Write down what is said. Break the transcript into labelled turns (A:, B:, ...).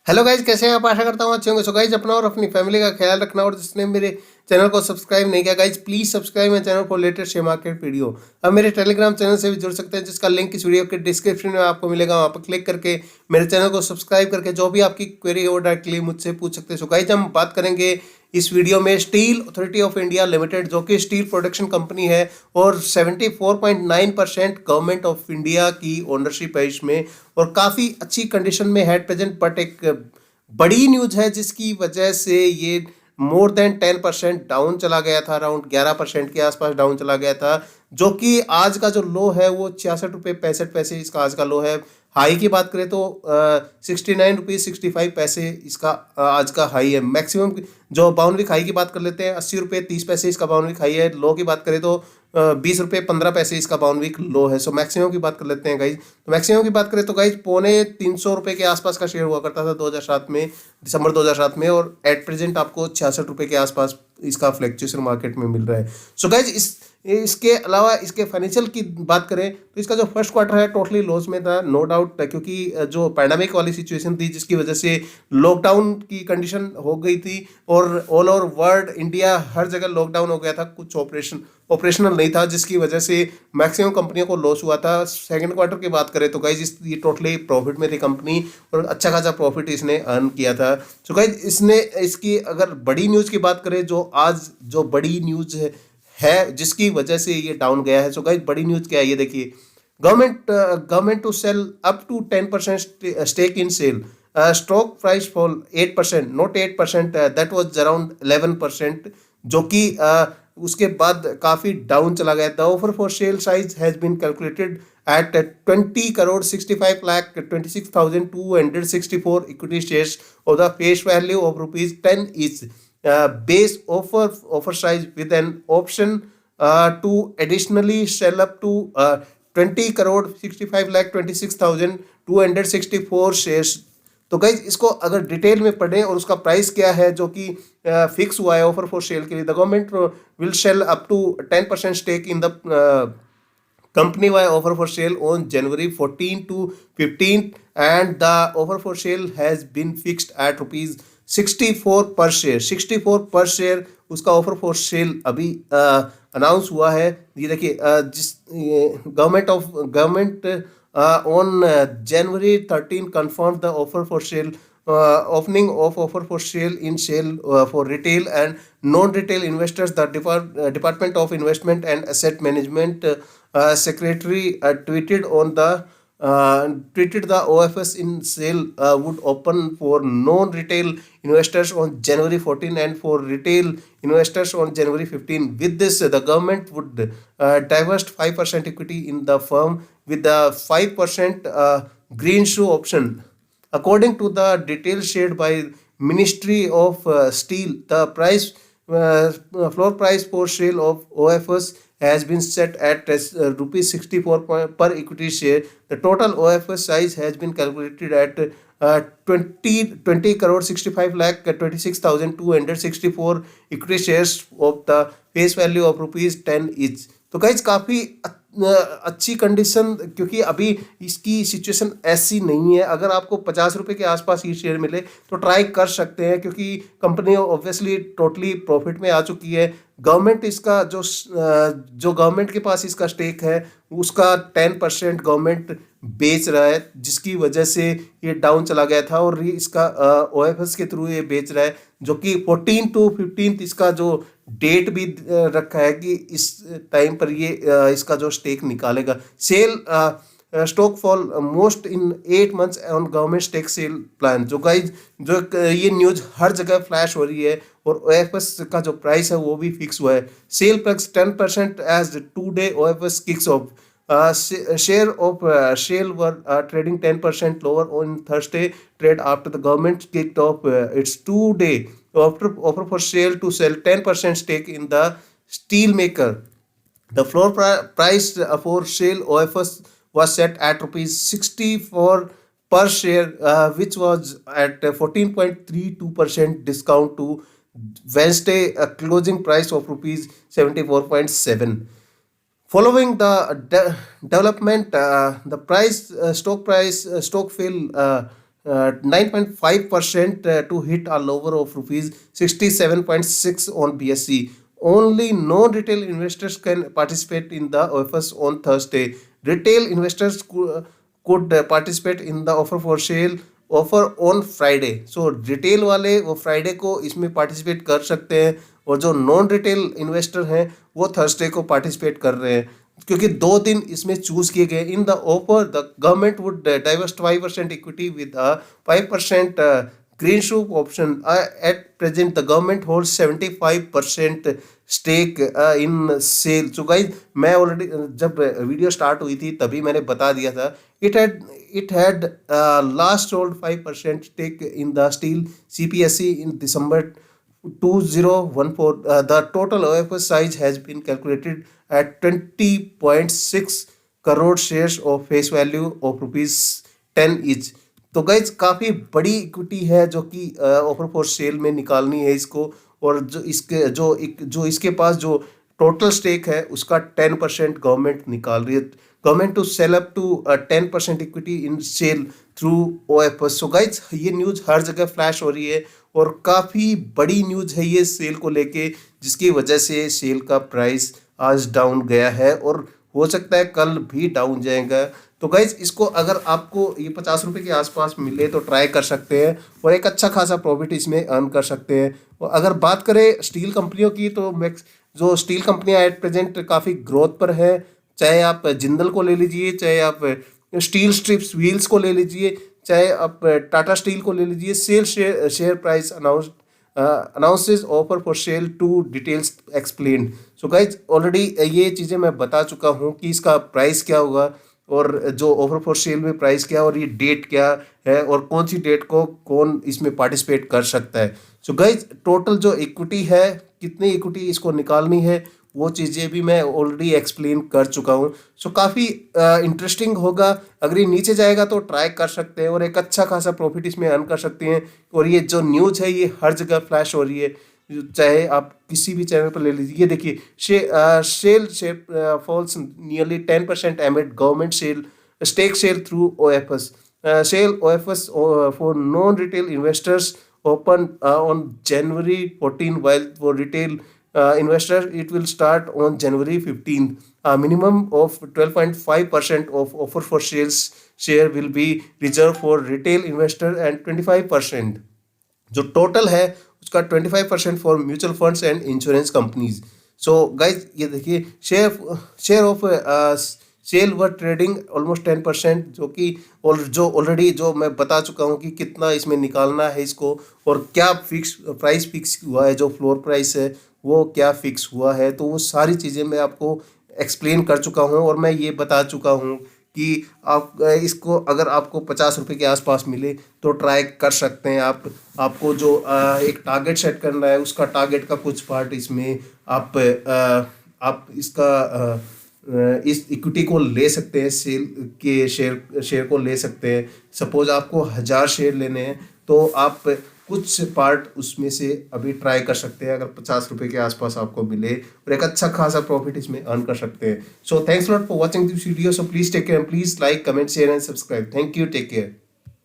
A: Hello guys, कैसे हैं आप? आशा करता हूँ अच्छे होंगे। सो गाइज, अपना और अपनी फैमिली का ख्याल रखना। और जिसने मेरे चैनल को सब्सक्राइब नहीं किया, guys please subscribe my channel for latest share market video. अब मेरे टेलीग्राम चैनल से भी जुड़ सकते हैं, जिसका लिंक इस वीडियो के डिस्क्रिप्शन में आपको मिलेगा। वहाँ पर क्लिक करके मेरे चैनल को सब्सक्राइब करके जो भी आपकी क्वेरी हो डायरेक्टली मुझसे पूछ सकते हैं। सो गाइज, हम बात करेंगे इस वीडियो में steel authority of India limited, जो कि स्टील प्रोडक्शन कंपनी है और 74.9% गवर्नमेंट ऑफ इंडिया की ओनरशिप है इसमें, और काफ़ी अच्छी कंडीशन में है प्रेजेंट। बट एक बड़ी न्यूज है जिसकी वजह से ये मोर देन 10% डाउन चला गया था, अराउंड 11% के आसपास डाउन चला गया था। जो कि आज का जो लो है वो 66 रुपये 65 पैसे इसका आज का लो है। हाई की बात करें तो 69 रुपये 65 पैसे इसका आज का हाई है। मैक्सिमम जो बाउन वीक हाई की बात कर लेते हैं, 80 रुपये 30 पैसे इसका बाउन वीक हाई है। लो की बात करें तो 20 रुपये 15 पैसे इसका बाउन वीक लो है। सो मैक्सिमम की बात कर लेते हैं गाइज। तो मैक्सिमम की बात करें तो गाइज 350 रुपये के आसपास का शेयर हुआ करता था 2007 में, दिसंबर 2007 में, और एट प्रेजेंट आपको 66 रुपये के आसपास इसका फ्लैक्चुएशन मार्केट में मिल रहा है। सो गाइज, इसके अलावा इसके फाइनेंशियल की बात करें तो इसका जो फर्स्ट क्वार्टर है टोटली लॉस में था, नो डाउट, क्योंकि जो पैंडेमिक वाली सिचुएशन थी जिसकी वजह से लॉकडाउन की कंडीशन हो गई थी और ऑल ओवर वर्ल्ड इंडिया हर जगह लॉकडाउन हो गया था, कुछ ऑपरेशनल नहीं था, जिसकी वजह से मैक्सिमम कंपनियों को लॉस हुआ था। सेकंड क्वार्टर की बात करें तो गाइज ये टोटली प्रॉफिट में थी कंपनी, और अच्छा खासा प्रॉफिट इसने अर्न किया था। सो गाइज, इसने इसकी अगर बड़ी न्यूज़ की बात करें, जो आज जो बड़ी न्यूज़ है जिसकी वजह से ये डाउन गया है। सो गाइज, बड़ी न्यूज़ क्या है ये देखिए। Government to sell up to 10% stake in SAIL, stock price fall 8%, not 8%, that was around 11%, जो कि उसके बाद काफ़ी डाउन चला गया। The offer for sale size has been calculated at 20 crore 65 lakh 26,264 equity shares of the face value of rupees 10 each. Base offer size with an option to additionally sell up to 20 crore 65 lakh 26,264 shares. तो guys, इसको अगर detail में पढ़ें और उसका price क्या है जो कि फिक्स हुआ है ऑफर फॉर सेल के लिए। The government will sell up to 10% stake in the company wide offer for sale on January 14 to 15th, and the offer for sale has been fixed at rupees 64 per share। 64 पर share उसका offer for cell अभी announce हुआ है। ये देखिए, जिस government on January 13 confirmed the offer for sale, opening of offer for sale in sale for retail and non-retail investors. The Department of Investment and Asset Management secretary tweeted the OFS in sale would open for non-retail investors on January 14 and for retail investors on January 15. With this, the government would divest 5% equity in the firm with the 5% green shoe option. According to the details shared by Ministry of Steel, the floor price for sale of OFS has been set at rupees 64 per equity share. The total OFS size has been calculated at 20 crore 65 lakh 26,264 equity shares of the face value of rupees 10 each. तो guys, काफ़ी अच्छी condition, क्योंकि अभी इसकी situation ऐसी नहीं है। अगर आपको 50 रुपये के आसपास ये शेयर मिले तो ट्राई कर सकते हैं, क्योंकि कंपनी ऑब्वियसली टोटली प्रॉफिट में आ चुकी है। गवर्नमेंट इसका जो गवर्नमेंट के पास इसका स्टेक है उसका 10% गवर्नमेंट बेच रहा है, जिसकी वजह से ये डाउन चला गया था। और ये इसका OFS के थ्रू ये बेच रहा है, जो कि 14 to 15 इसका जो डेट भी रखा है कि इस टाइम पर ये इसका जो स्टेक निकालेगा। SAIL stock fall most in 8 months on government stake sale plan. जो गाइज, जो ये न्यूज हर जगह फ्लैश हो रही है, और OFS का जो प्राइस है वो भी फिक्स हुआ है। SAIL plus 10% as today OFS kicks off. Share of Shell were trading 10% lower on Thursday trade after the government kicked off its 2-day offer for Shell to sell 10% stake in the steel maker. The floor price for Shell OFS was set at rupees 64 per share, which was at 14.32% discount to Wednesday closing price of rupees 74.7. Following the development, the stock fell 9.5% to hit a lower of rupees 67.6 on BSE. Only non-retail investors can participate in the offers on Thursday. Retail investors could participate in the offer for sale offer on Friday. So retail वाले वो Friday को इसमें participate कर सकते हैं और जो non retail investor हैं वो थर्सडे को पार्टिसिपेट कर रहे हैं, क्योंकि 2 दिन इसमें चूज किए गए. In the offer the government would divest 5% equity with 5% green shoe option. At present the government holds 75% stake in SAIL. So guys मैं ऑलरेडी जब वीडियो स्टार्ट हुई थी तभी मैंने बता दिया था. It had last hold 5% stake in the steel CPSE in December 2014. The total OFS size has been calculated at 20.6 crore shares of face value of rupees 10 each. तो गाइज काफ़ी बड़ी इक्विटी है जो कि ऑफर फॉर सेल में निकालनी है इसको. और जो इसके पास जो टोटल स्टेक है उसका 10% गवर्नमेंट निकाल रही है. Government to sell up to 10% equity in SAIL through OFS. So guys ये न्यूज़ हर जगह फ्लैश हो रही है और काफ़ी बड़ी न्यूज़ है ये सेल को लेके, जिसकी वजह से सेल का प्राइस आज डाउन गया है और हो सकता है कल भी डाउन जाएगा. तो गाइज इसको अगर आपको ये 50 रुपये के आसपास मिले तो ट्राई कर सकते हैं और एक अच्छा खासा प्रॉफिट इसमें अर्न कर सकते हैं. और अगर बात करें स्टील कंपनियों की तो जो स्टील कंपनियां एट प्रेजेंट काफ़ी ग्रोथ पर है. चाहे आप जिंदल को ले लीजिए, चाहे आप स्टील स्ट्रिप्स व्हील्स को ले लीजिए, चाहे आप टाटा स्टील को ले लीजिए. Share price announces offer for sale to details explain. So guys already ये चीज़ें मैं बता चुका हूँ कि इसका प्राइस क्या होगा और जो ऑफर फॉर सेल में प्राइस क्या और ये डेट क्या है और कौन सी डेट को कौन इसमें पार्टिसिपेट कर सकता है. सो गाइज टोटल जो इक्विटी है, कितनी इक्विटी इसको निकालनी है, वो चीज़ें भी मैं ऑलरेडी एक्सप्लेन कर चुका हूँ. सो काफ़ी इंटरेस्टिंग होगा. अगर ये नीचे जाएगा तो ट्राई कर सकते हैं और एक अच्छा खासा प्रॉफिट इसमें अर्न कर सकते हैं. और ये जो न्यूज़ है ये हर जगह फ्लैश हो रही है, चाहे आप किसी भी चैनल पर ले लीजिए. ये देखिए share falls nearly 10% amid government stake sale through OFS. Sale OFS for non-retail investors open on January 14, while for retail investors it will start on January 15th. A minimum of 12.5% of offer for sales share will be reserved for retail investor and 25% जो total है उसका 25% for mutual funds and insurance companies. So guys ये देखिए share of SAIL were trading almost 10%, जो कि और जो already जो मैं बता चुका हूँ कि कितना इसमें निकालना है इसको और क्या प्राइस फिक्स हुआ है, जो फ्लोर प्राइस है वो क्या फिक्स हुआ है. तो वो सारी चीज़ें मैं आपको एक्सप्लेन कर चुका हूँ और मैं ये बता चुका हूँ कि आप इसको अगर आपको 50 रुपये के आसपास मिले तो ट्राई कर सकते हैं. आपको जो एक टारगेट सेट करना है उसका टारगेट का कुछ पार्ट इसमें आप इसका इस इक्विटी को ले सकते हैं, सेल के शेयर को ले सकते हैं. सपोज आपको 1000 शेयर लेने हैं तो आप कुछ पार्ट उसमें से अभी ट्राई कर सकते हैं. अगर 50 रुपये के आसपास आपको मिले और एक अच्छा खासा प्रॉफिट इसमें अर्न कर सकते हैं. So thanks lot for watching this video. So please take care, please like, comment, share and subscribe. Thank you, take care.